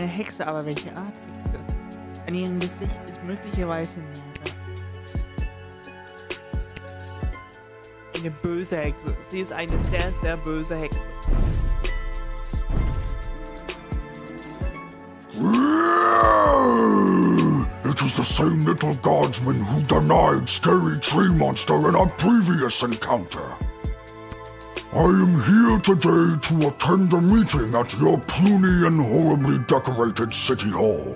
eine Hexe, aber welche Art Hexe? An ihrem Gesicht ist möglicherweise eine böse Hexe. Sie ist eine sehr, sehr böse Hexe. It is the same Lil Guardsman who denied scary tree monster in our previous encounter. I am here today to attend a meeting at your puny and horribly decorated city hall.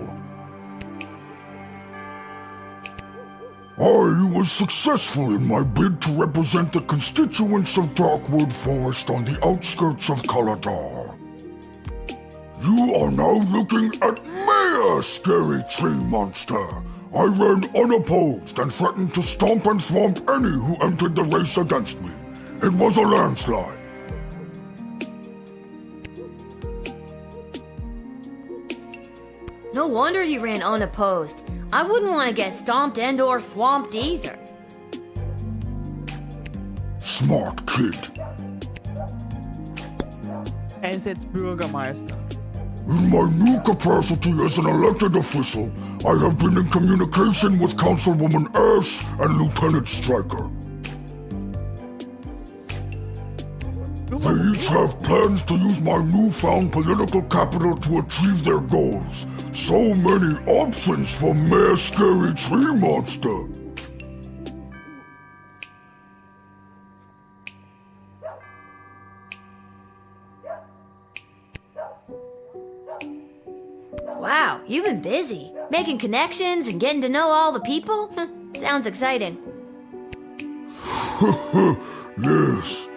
I was successful in my bid to represent the constituents of Darkwood Forest on the outskirts of Kaladar. You are now looking at me, scary tree monster. I ran unopposed and threatened to stomp and thwomp any who entered the race against me. It was a landslide. No wonder you ran unopposed. I wouldn't want to get stomped and or thwomped either. Smart kid. Er ist jetzt Bürgermeister. In my new capacity as an elected official, I have been in communication with Councilwoman Ash and Lieutenant Stryker. They each have plans to use my newfound political capital to achieve their goals. So many options for Mayor Scary Tree Monster. Wow, you've been busy. Making connections and getting to know all the people? Sounds exciting. Yes.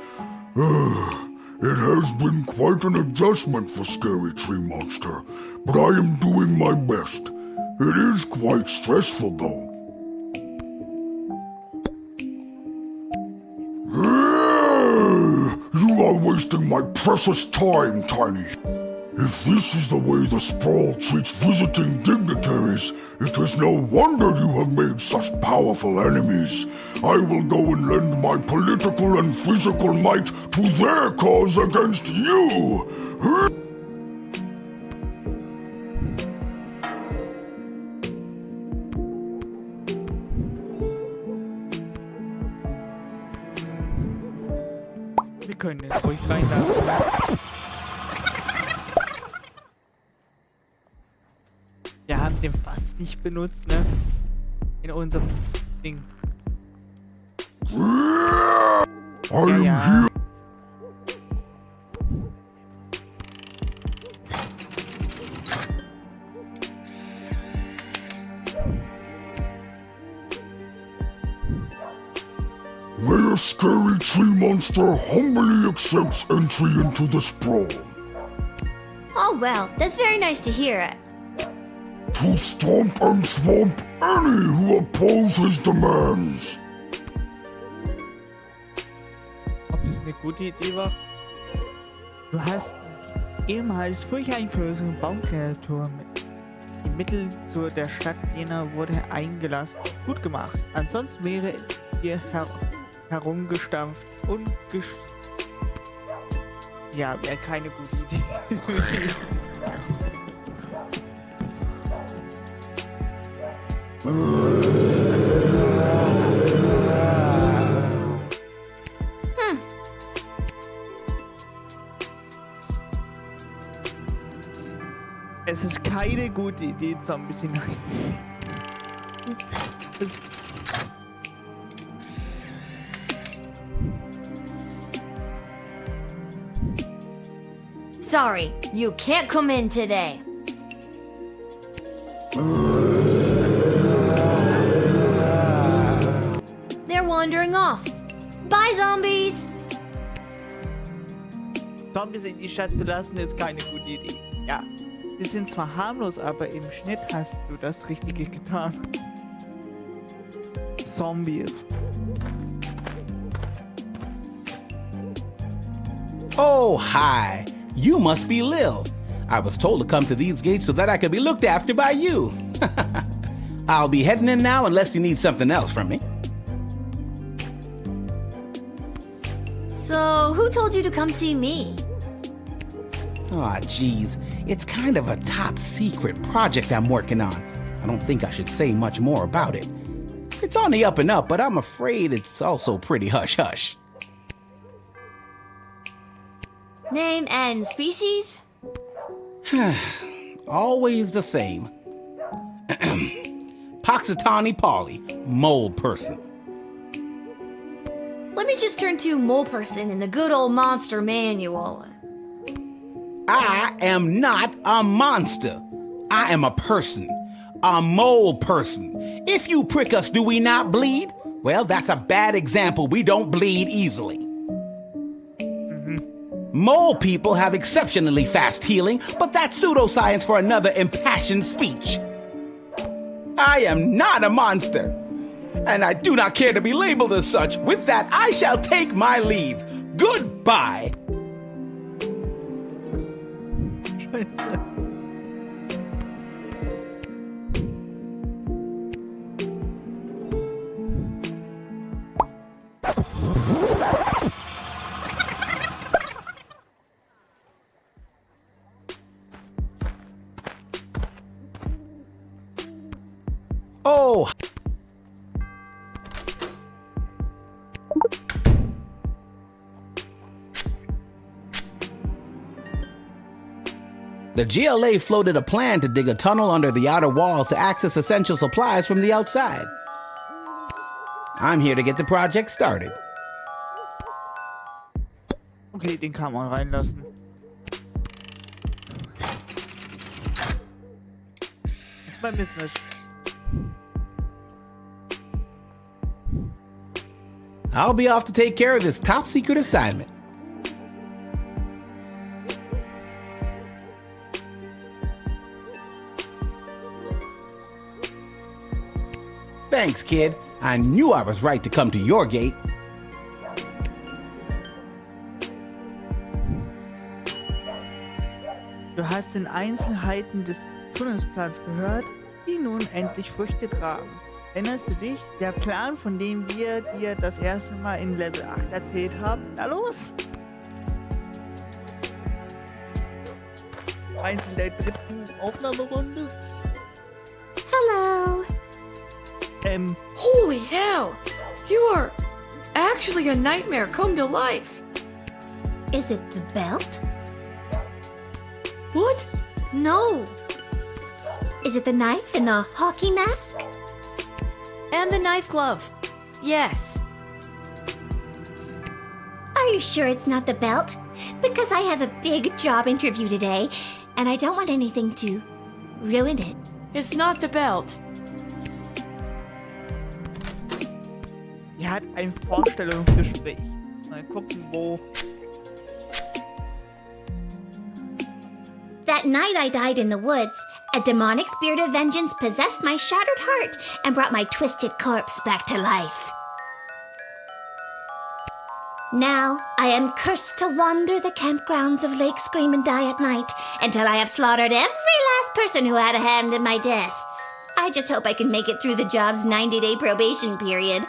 It has been quite an adjustment for Scary Tree Monster, but I am doing my best. It is quite stressful, though. You are wasting my precious time, Tiny. If this is the way the Sprawl treats visiting dignitaries, it is no wonder you have made such powerful enemies. I will go and lend my political and physical might to their cause against you. Wir können den ruhig reinlassen. Wir haben den fast nicht benutzt, ne? In unserem Ding. I am here. Mayor Scary Tree Monster humbly accepts entry into the Sprawl. Oh well, that's very nice to hear. To stomp and thwomp any who oppose his demands. Ob das eine gute Idee war? Du hast ehemals furchteinflößende Baumkreatur mit die Mittel zu der Stadt Jena wurde eingelassen. Gut gemacht. Ansonsten wäre ihr herumgestampft und ja, wäre keine gute Idee. Es ist keine gute Idee, Zombies hineinziehen. Sorry, you can't come in today. They're wandering off. Bye, zombies! Zombies in die Stadt zu lassen, ist keine gute Idee. Ja, sie sind zwar harmlos, aber im Schnitt hast du das Richtige getan. Zombies. Oh, hi. You must be Lil. I was told to come to these gates so that I could be looked after by you. I'll be heading in now unless you need something else from me. So, who told you to come see me? Aw, geez. It's kind of a top secret project I'm working on. I don't think I should say much more about it. It's on the up and up, but I'm afraid it's also pretty hush-hush. Name and species? Always the same. Poxitani Polly, mole person. Let me just turn to mole person in the good old monster manual. I am not a monster. I am a person. A mole person. If you prick us, do we not bleed? Well, that's a bad example. We don't bleed easily. Mole people have exceptionally fast healing, but that's pseudoscience for another impassioned speech. I am not a monster, and I do not care to be labeled as such. With that, I shall take my leave. Goodbye. Scheiße. Oh. The GLA floated a plan to dig a tunnel under the outer walls to access essential supplies from the outside. I'm here to get the project started. Okay, den kann man reinlassen. Ist mein Business. I'll be off to take care of this top secret assignment. Thanks, kid. I knew I was right to come to your gate. Du hast den Einzelheiten des Tunnelsplans gehört, die nun endlich Früchte tragen. Erinnerst du dich? Der Plan, von dem wir dir das erste Mal in Level 8 erzählt haben? Na los! Eins in der dritten Aufnahmerunde. Hello. Holy hell! You are actually a nightmare come to life. Is it the belt? What? No. Is it the knife and the hockey mask? And the knife glove. Yes. Are you sure it's not the belt? Because I have a big job interview today, and I don't want anything to ruin it. It's not the belt. Die hat ein Vorstellungsgespräch. Mal gucken, wo. That night I died in the woods, a demonic spirit of vengeance possessed my shattered heart and brought my twisted corpse back to life. Now I am cursed to wander the campgrounds of Lake Scream and Die at night until I have slaughtered every last person who had a hand in my death. I just hope I can make it through the job's 90-day probation period.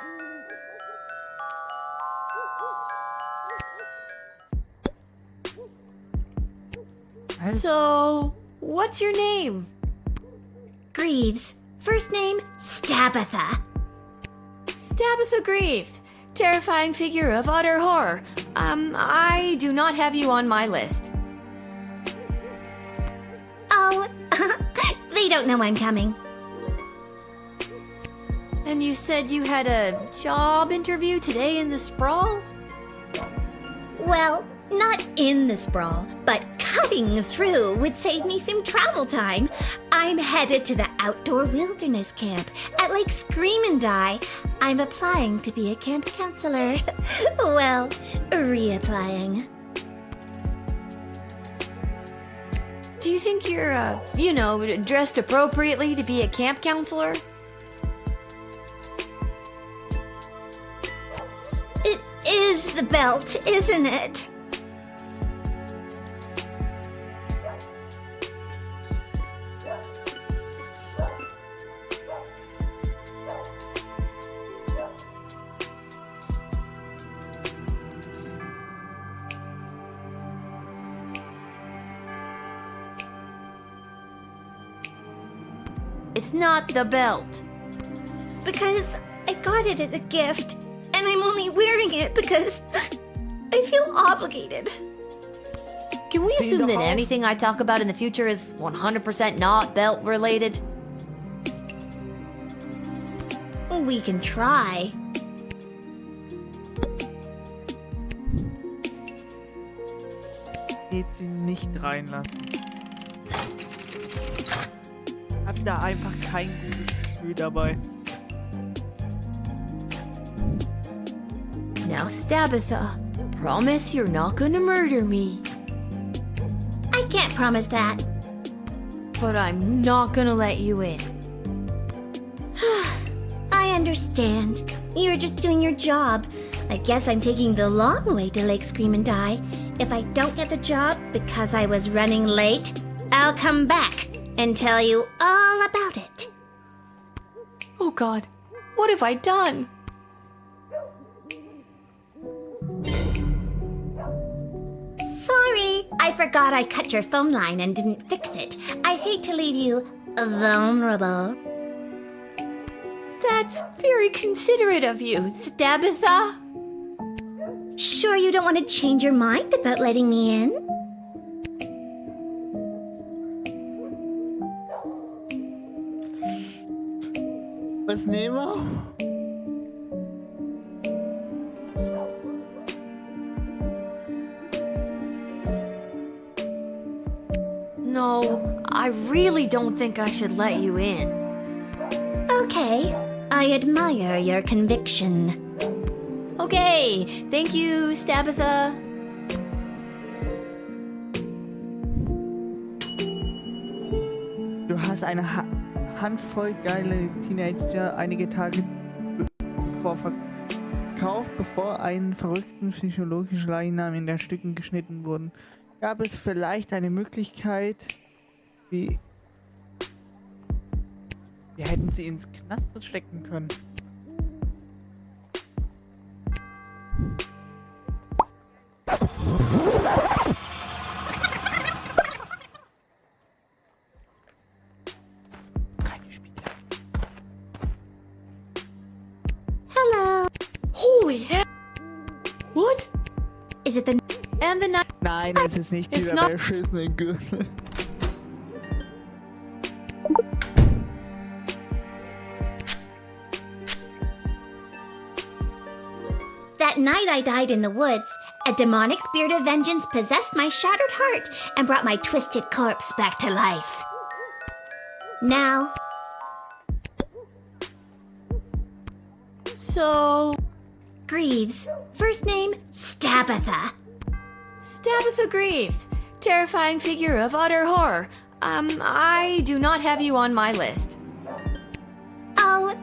So, what's your name? Greaves. First name, Stabitha. Stabitha Greaves. Terrifying figure of utter horror. I do not have you on my list. Oh, they don't know I'm coming. And you said you had a job interview today in the sprawl? Well, not in the sprawl, but cutting through would save me some travel time. I'm headed to the outdoor wilderness camp at Lake Scream and Die. I'm applying to be a camp counselor. Well, reapplying. Do you think you're, dressed appropriately to be a camp counselor? It is the belt, isn't it? It's not the belt. Because I got it as a gift, and I'm only wearing it because I feel obligated. Can we Sehen assume doch that auf. anything I talk about in the future is 100% not belt related? We can try. Geht sie nicht reinlassen. Hab da einfach kein gutes Gefühl dabei. Now, Stabitha, promise you're not gonna murder me. I can't promise that. But I'm not gonna let you in. I understand. You're just doing your job. I guess I'm taking the long way to Lake Scream and Die. If I don't get the job because I was running late, I'll come back and tell you all about it. Oh God, what have I done? Sorry, I forgot I cut your phone line and didn't fix it. I hate to leave you vulnerable. That's very considerate of you, Stabitha. Sure you don't want to change your mind about letting me in? Was nehmen wir? No, I really don't think I should let you in. Okay, I admire your conviction. Okay, thank you, Stabitha. Du hast eine Handvoll geile Teenager einige Tage bevor verkauft, bevor einen verrückten psychologischen Leichnam in der Stücken geschnitten wurden. Gab es vielleicht eine Möglichkeit, wie wir hätten sie ins Knast stecken können? Keine Spiele. Hello. Holy hell! What? Is it the... And the night. Nein, es ist nicht It's dieser not- beschissene Gürtel. That night I died in the woods, a demonic spirit of vengeance possessed my shattered heart and brought my twisted corpse back to life. Now, So, Greaves, first name Stabitha. Stabitha Greaves, terrifying figure of utter horror. I do not have you on my list. Oh,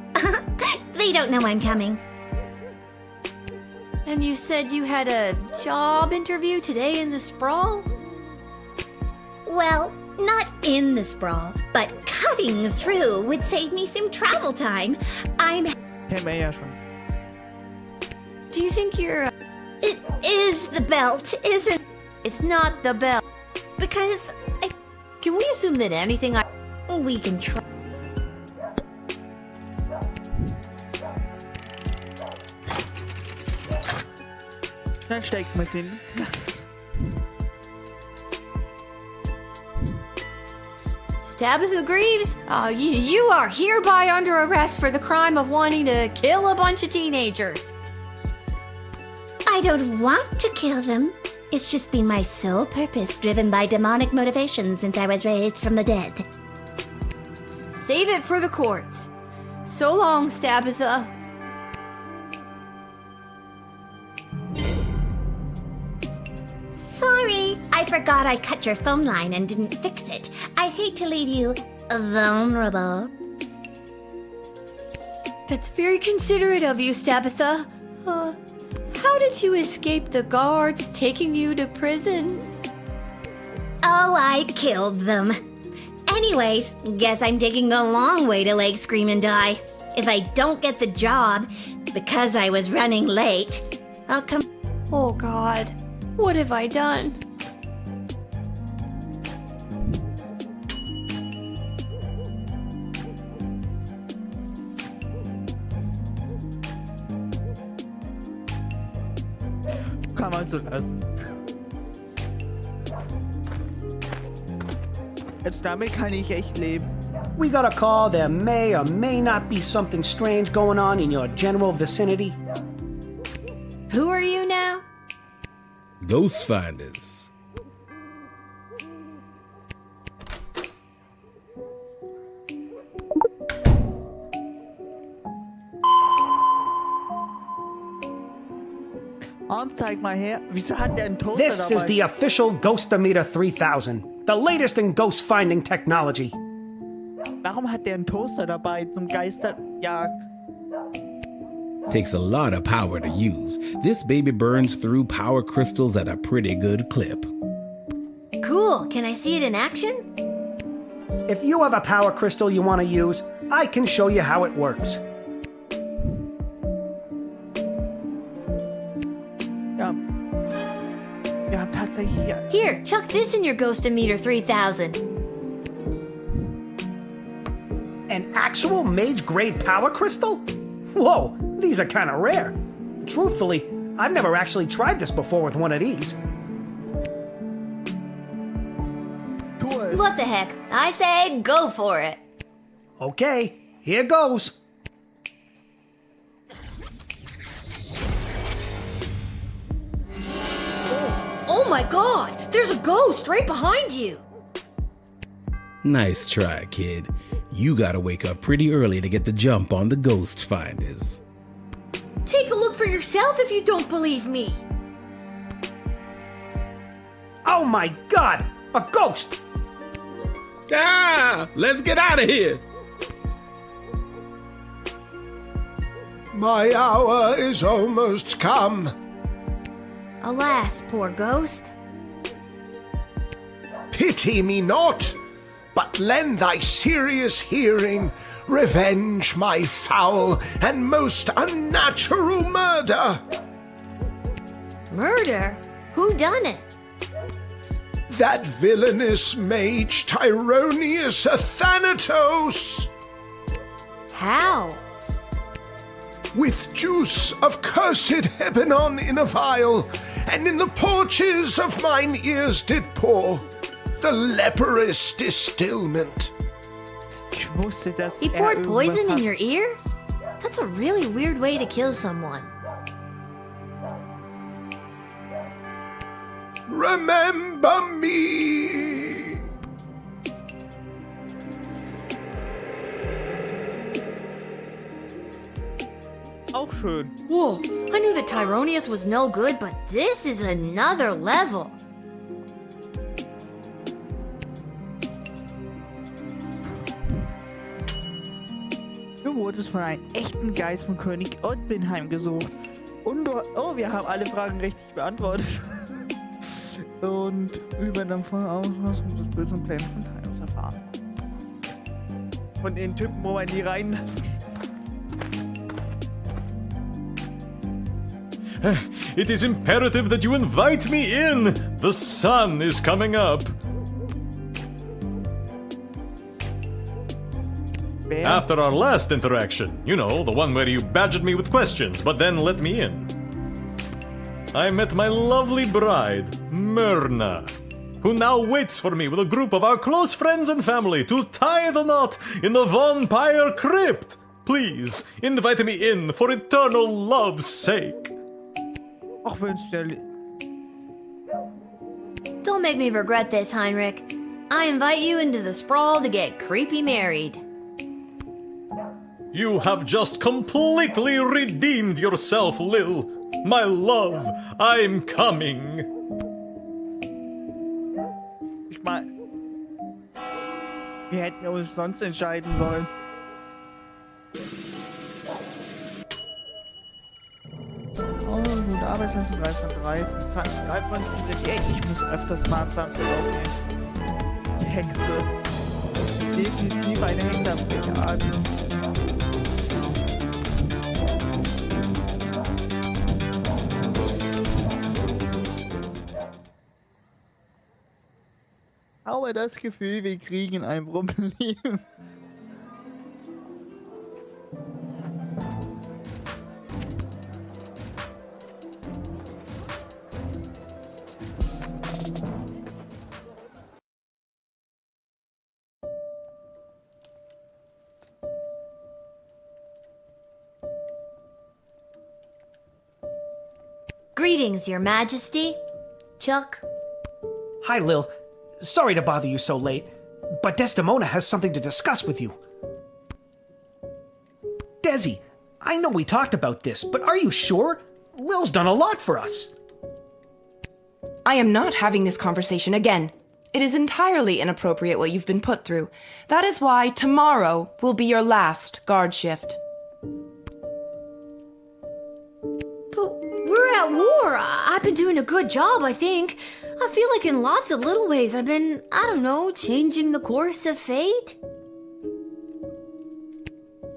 they don't know I'm coming. And you said you had a job interview today in the sprawl? Well, not in the sprawl, but cutting through would save me some travel time. Kennen wir ja schon. Do you think you're... It is the belt, isn't... It's not the belt. Because Can we assume that anything I... we can try. Dann steckt man sie in den Knast. Stabitha Greaves, you are hereby under arrest for the crime of wanting to kill a bunch of teenagers. I don't want to kill them. It's just been my sole purpose, driven by demonic motivation since I was raised from the dead. Save it for the courts. So long, Stabitha. Sorry, I forgot I cut your phone line and didn't fix it. I hate to leave you vulnerable. That's very considerate of you, Stabitha. How did you escape the guards taking you to prison? Oh, I killed them. Anyways, guess I'm taking the long way to Lake Scream and Die. If I don't get the job, because I was running late, I'll come... Oh God, what have I done? kann man so lassen. Jetzt damit kann ich echt leben. We got a call there may or may not be something strange going on in your general vicinity. Who are you now? Ghost finders. Arm, zeig mal her. Wieso hat der einen Toaster This dabei? is the official Ghostometer 3000, the latest in ghost finding technology. Warum hat der einen Toaster dabei zum Geisterjagd? Takes a lot of power to use. This baby burns through power crystals at a pretty good clip. Cool. Can I see it in action? If you have a power crystal you want to use, I can show you how it works. Ja. Wir haben tatsächlich hier. Here, chuck this in your Ghostometer 3000. An actual mage-grade power crystal? Whoa, these are kind of rare. Truthfully, I've never actually tried this before with one of these. Tu es. What the heck? I say go for it. Okay, here goes. Oh my god! There's a ghost right behind you! Nice try, kid. You gotta wake up pretty early to get the jump on the ghost finders. Take a look for yourself if you don't believe me. Oh my god, a ghost! Ah! Let's get out of here! My hour is almost come. Alas, poor ghost. Pity me not, but lend thy serious hearing, revenge my foul and most unnatural murder. Murder? Who done it? That villainous mage Tyronius Athanatos, How? with juice of cursed Hebenon in a vial, and in the porches of mine ears did pour the leprous distilment. Ich wusste, dass He er poured irgendwas poison hat. in your ear? That's a really weird way to kill someone. Remember me. Auch schön. Whoa, I knew that Tyronius was no good, but this is another level. Du wurdest von einem echten Geist von König Ottbin heimgesucht. Und oh, wir haben alle Fragen richtig beantwortet. Und über den Ausmaß des bösen Pläne von Thanos erfahren. Von den Typen, wo man die reinlässt. It is imperative that you invite me in. The sun is coming up. Wer? After our last interaction, you know, the one where you badgered me with questions, but then let me in. I met my lovely bride, Myrna, who now waits for me with a group of our close friends and family to tie the knot in the vampire crypt. Please, invite me in for eternal love's sake. Auch wenn's der... Don't make me regret this, Heinrich. I invite you into the sprawl to get creepy married. You have just completely redeemed yourself, Lil. My love, I'm coming. Ich mein... Wir hätten uns sonst entscheiden sollen. Oh, gute Arbeitsleistung 3 von 3. 3 von 7. Ich muss öfters mal am Samstag aufnehmen. Die Hexe. Definitiv eine Hexe auf welche Art. Aber das Gefühl, wir kriegen ein Problem. Greetings, Your Majesty. Chuck. Hi, Lil. Sorry to bother you so late, but Desdemona has something to discuss with you. Desi, I know we talked about this, but are you sure? Lil's done a lot for us. I am not having this conversation again. It is entirely inappropriate what you've been put through. That is why tomorrow will be your last guard shift. But we're at war. I've been doing a good job, I think. I feel like in lots of little ways I've been, I don't know, changing the course of fate.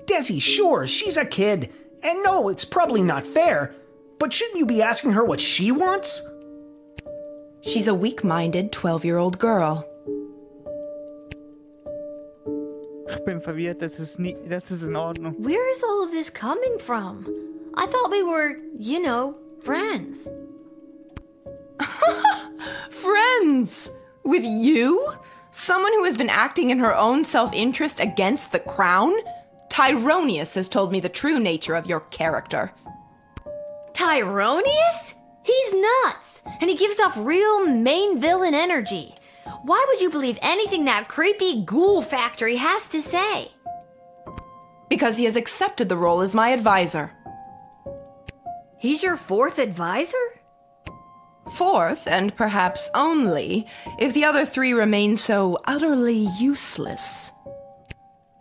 Desi, sure, she's a kid. And no, it's probably not fair. But shouldn't you be asking her what she wants? She's a weak-minded 12-year-old girl. Ich bin verwirrt, das ist in Ordnung. Where is all of this coming from? I thought we were, friends. Friends! With you? Someone who has been acting in her own self-interest against the crown? Tyronius has told me the true nature of your character. Tyronius? He's nuts, and he gives off real main villain energy. Why would you believe anything that creepy ghoul factory has to say? Because he has accepted the role as my advisor. He's your fourth advisor? Fourth, and perhaps only, if the other three remain so utterly useless.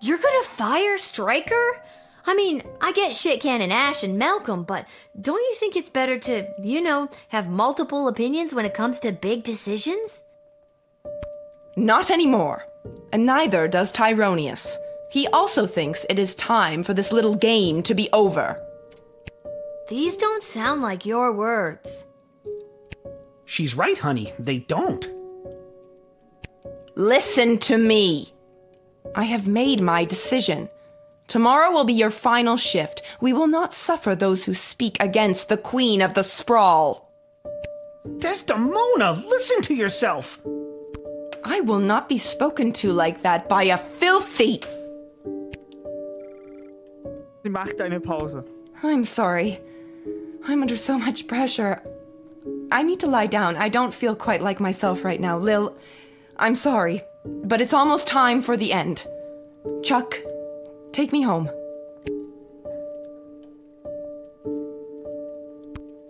You're gonna fire Stryker? I mean, I get Shit Cannon Ash and Malcolm, but don't you think it's better to, have multiple opinions when it comes to big decisions? Not anymore. And neither does Tyronius. He also thinks it is time for this little game to be over. These don't sound like your words. She's right, honey. They don't. Listen to me. I have made my decision. Tomorrow will be your final shift. We will not suffer those who speak against the Queen of the Sprawl. Desdemona, listen to yourself. I will not be spoken to like that by a filthy... Sie macht eine Pause. I'm sorry. I'm under so much pressure. I need to lie down. I don't feel quite like myself right now. Lil, I'm sorry, but it's almost time for the end. Chuck, take me home.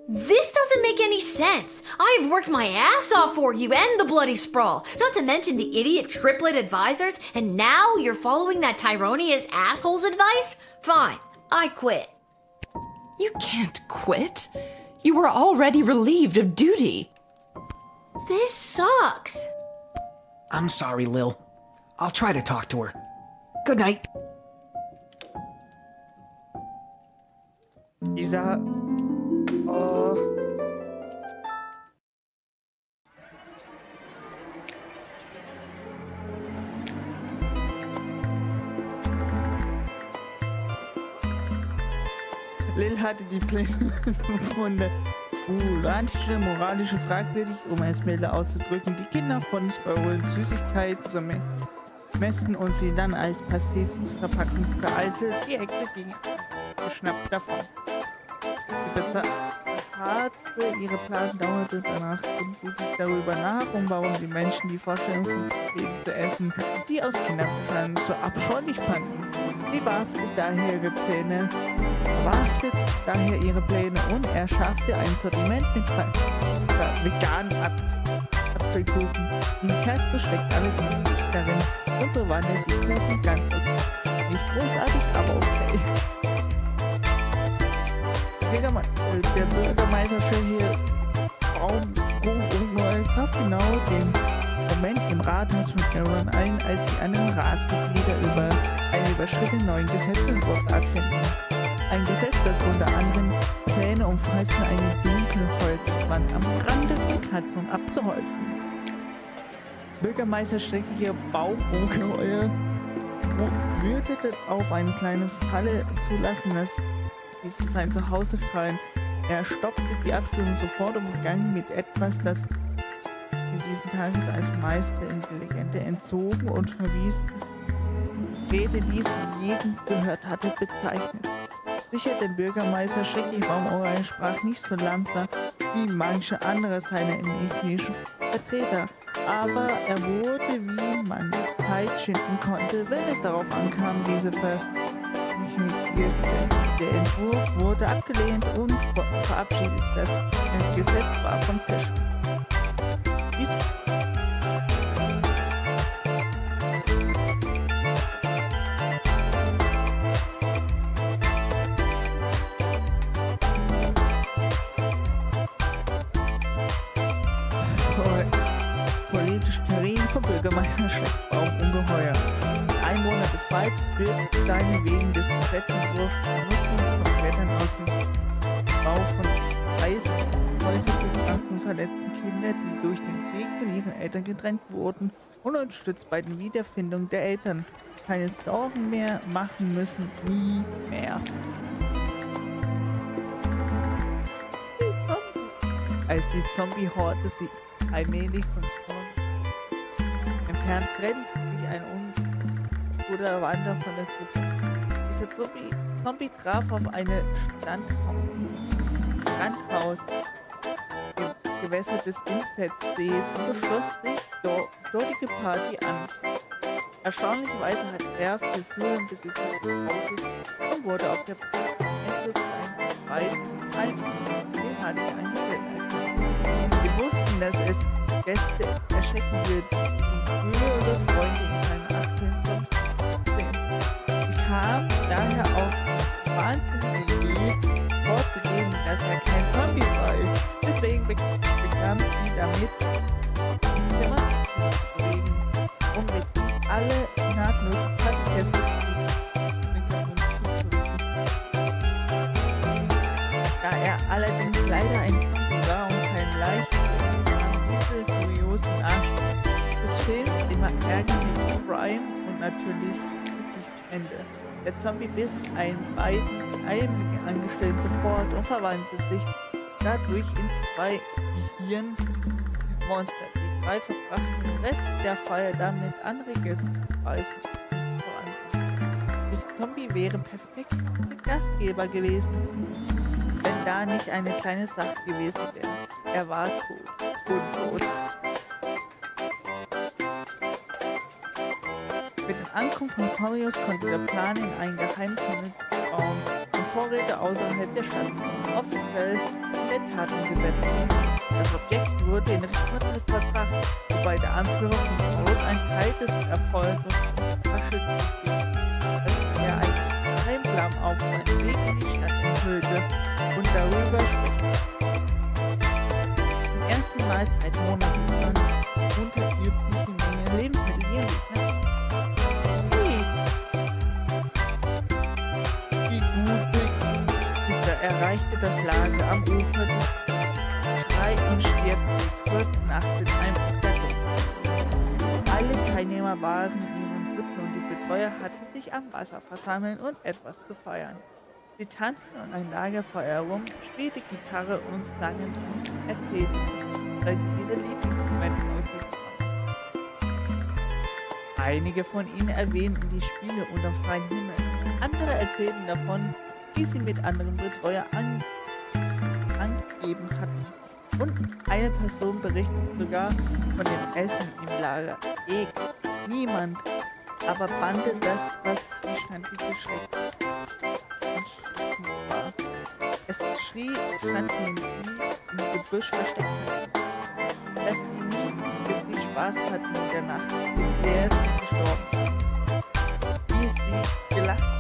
This doesn't make any sense. I have worked my ass off for you and the Bloody Sprawl, not to mention the idiot triplet advisors, and now you're following that Tyronius asshole's advice? Fine, I quit. You can't quit. You were already relieved of duty. This sucks. I'm sorry, Lil. I'll try to talk to her. Good night. Isa. Oh. Lil hatte die Pläne gefunden. Romantische, moralische fragwürdig, um es milde auszudrücken, die Kinder von Sparrowen Süßigkeit zu messen und sie dann als Pasteten-Verpackung vereitelt. Die Hexe ging geschnappt davon. Die Besaßte ihre Blasen dauerte danach und sie sich darüber nach und warum die Menschen die Vorstellung von Pasteten zu essen, die aus Kinderbüchern so abscheulich fanden. Sie verwarfte daher ihre Pläne und erschaffte ein Sortiment mit veganen Apfelkuchen. Die Kerze steckt alle Gemüse darin und so wandelt die Kuchen ganz okay. Nicht großartig, aber okay. Der Bürgermeister stellt hier Raum und Neues auf genau den Moment im Rathaus von Aaron ein, als die anderen Ratsmitglieder über einen überschrittenen neuen Gesetzentwurf abfinden. Ein Gesetz, das unter anderem Pläne umfasst, eine dunkle Holzwand am Rande von Katzen abzuholzen. Bürgermeister streckte ihr Bauchungeheuer und würdete auf eine kleine Falle zulassen, dass diese sein Zuhause fallen. Er stoppte die Abstimmung sofort und begann mit etwas, das in diesen Tagen als Meister in die Legende entzogen und verwies Rede, die sie jeden gehört hatte, bezeichnet. Sicher, der Bürgermeister schritt die Baumohr sprach nicht so langsam wie manche andere seiner indonesischen Vertreter. Aber er wurde, wie man Zeit schinden konnte, wenn es darauf ankam, diese veröffentlichte. Der Entwurf wurde abgelehnt und verabschiedet. Das Gesetz war vom Tisch. Dies politisch Karin vom Bürgermeister Schlechtbaum ungeheuer. Ein Monat ist weit, wird seine wegen des Gesetzentwurfs Nutzung von Blättern aus dem Bau von Häusern für kranken und verletzten Kinder, die durch den Krieg von ihren Eltern getrennt wurden, und unterstützt bei der Wiederfindung der Eltern. Keine Sorgen mehr machen müssen, nie mehr. Als die Zombie-Horde sich allmählich von vorn entfernt, trennt sich ein unguter Wander von der Gruppe. Dieser Zombie traf auf eine Strandhaus im Gewässer des Insektsees und beschloss sich, dortige Party an. Erstaunlicherweise hat er für früheren Besitzer des Hauses und wurde auf der Endlos ein beiden Alten eingestellt. Wir wussten, dass es Gäste erschrecken wird, die frühere Freunde in seinen Aktien sind. Ich kam daher auf wahnsinnige Idee, vorzugeben, dass er kein Zombie sei. Deswegen bekam sie damit im Zimmer zu bewegen, um mit ihm alle nahtlosen Gäste da er allerdings leider ein Zombie war und kein leichtes kuriosen Anstieg des Films immer ärgerlich Crime und natürlich Ende. Der Zombie biss einen beiden Angestellten sofort und verwandelte sich dadurch in zwei Gehirnmonster. Die drei verbrachten den Rest der Feier damit, andere Gäste zu speisen. Der Zombie wäre perfekt der Gastgeber gewesen, wenn da nicht eine kleine Sache gewesen wäre. Er war tot. Mit dem Ankunft von Marius konnte der Plan in einen Geheimtunnel bauen und Vorräte außerhalb der Stadt offiziell in der Tat umgesetzt. Das Objekt wurde in Richtung Madrid verbracht, wobei der Anführer von Marius ein Teil des Erfolges verschüttet ging, als er einen Geheimplan auf seinen Weg in die Stadt enthüllte und darüber spricht. Zum ersten Mal seit Monaten unterübliche Menge Lebensmittel hier liegt. Dieser erreichte das Lager am Ufer des Schrei und stirbt kurz nach dem Einbruch der Gruppe. Alle Teilnehmer waren in ihren Hütten und die Betreuer hatten sich am Wasser versammelt und etwas zu feiern. Sie tanzten um ein Lagerfeuer herum, spielten Gitarre und sangen und erzählten, seit ihre Lieblingsmomente ausgesucht haben. Einige von ihnen erwähnten die Spiele unter freiem Himmel. Andere erzählten davon, wie sie mit anderen Betreuern angegeben hatten. Und eine Person berichtet sogar von dem Essen im Lager. Niemand aber bannte das, was die standliche Schreck war. Es schrie, standen die im Gebüsch versteckt hatten, dass sie nie wirklich Spaß hatten in der Nacht, in der sie gestorben waren. Wie sie gelacht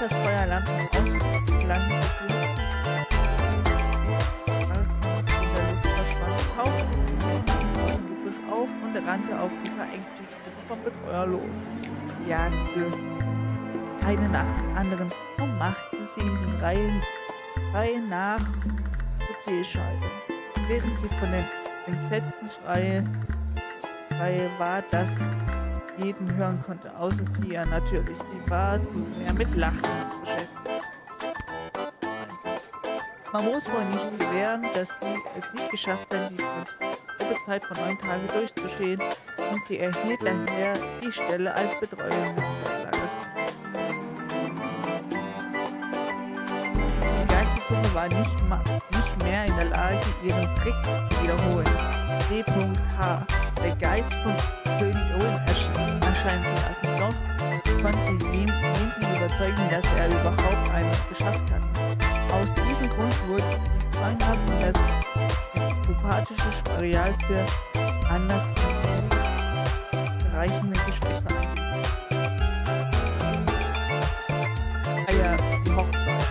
das Feuerland ausgelangt auf und rannte auf die verängstigte Gruppe vom Betreuer los. Jagte eine nach der anderen und machte sie in den Reihen nach zur Zielscheibe. Während sie von den entsetzten Schreie war, dass jeden hören konnte, außer sie ja natürlich. Sie war zu sehr mit Lachen beschäftigt. Man muss wohl nicht gewähren, dass sie es nicht geschafft hat, die Probezeit von 9 Tagen durchzustehen, und sie erhielt daher die Stelle als Betreuerin des Vorlages. Die Geisteszunge war nicht mehr in der Lage, ihren Trick zu wiederholen. D.H. Der Geist von König Owen erscheinen zu lassen, doch konnte sie jeden überzeugen, dass er überhaupt eines geschafft hat. Aus diesem Grund wurde die zwanghaft das psychopathische Sparial für anders reichende Geschwister ein. Ja, die Hochzeit.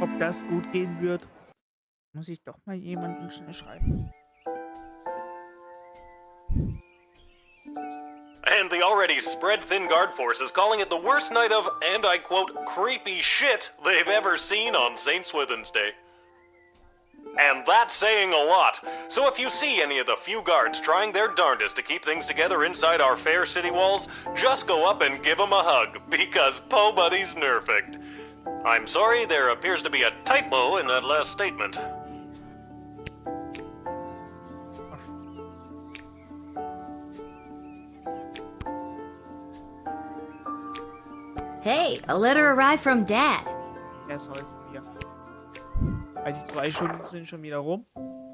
Ob das gut gehen wird, muss ich doch mal jemanden schnell schreiben. And the already spread thin guard force is calling it the worst night of, and I quote, creepy shit they've ever seen on St. Swithin's Day. And that's saying a lot. So if you see any of the few guards trying their darndest to keep things together inside our fair city walls, just go up and give them a hug, because Po Buddy's nerfect. I'm sorry, there appears to be a typo in that last statement. Hey, a letter arrived from Dad. Er ist heute wieder. Die 2 Stunden sind schon wieder rum.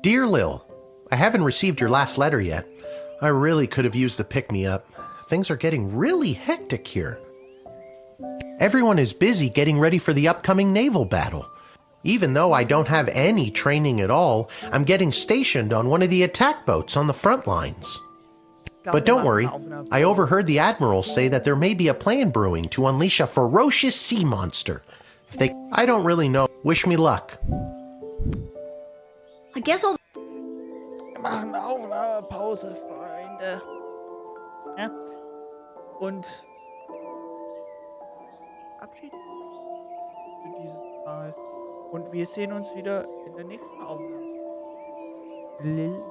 Dear Lil, I haven't received your last letter yet. I really could have used the pick-me-up. Things are getting really hectic here. Everyone is busy getting ready for the upcoming naval battle. Even though I don't have any training at all, I'm getting stationed on one of the attack boats on the front lines. But don't worry, I overheard the admiral say that there may be a plan brewing to unleash a ferocious sea monster. I don't really know. Wish me luck. I guess I'll... Wir machen eine Aufnahmepause, Freunde. Ja. Und Abschied für dieses Mal. Und wir sehen uns wieder in der nächsten Aufnahme. Lil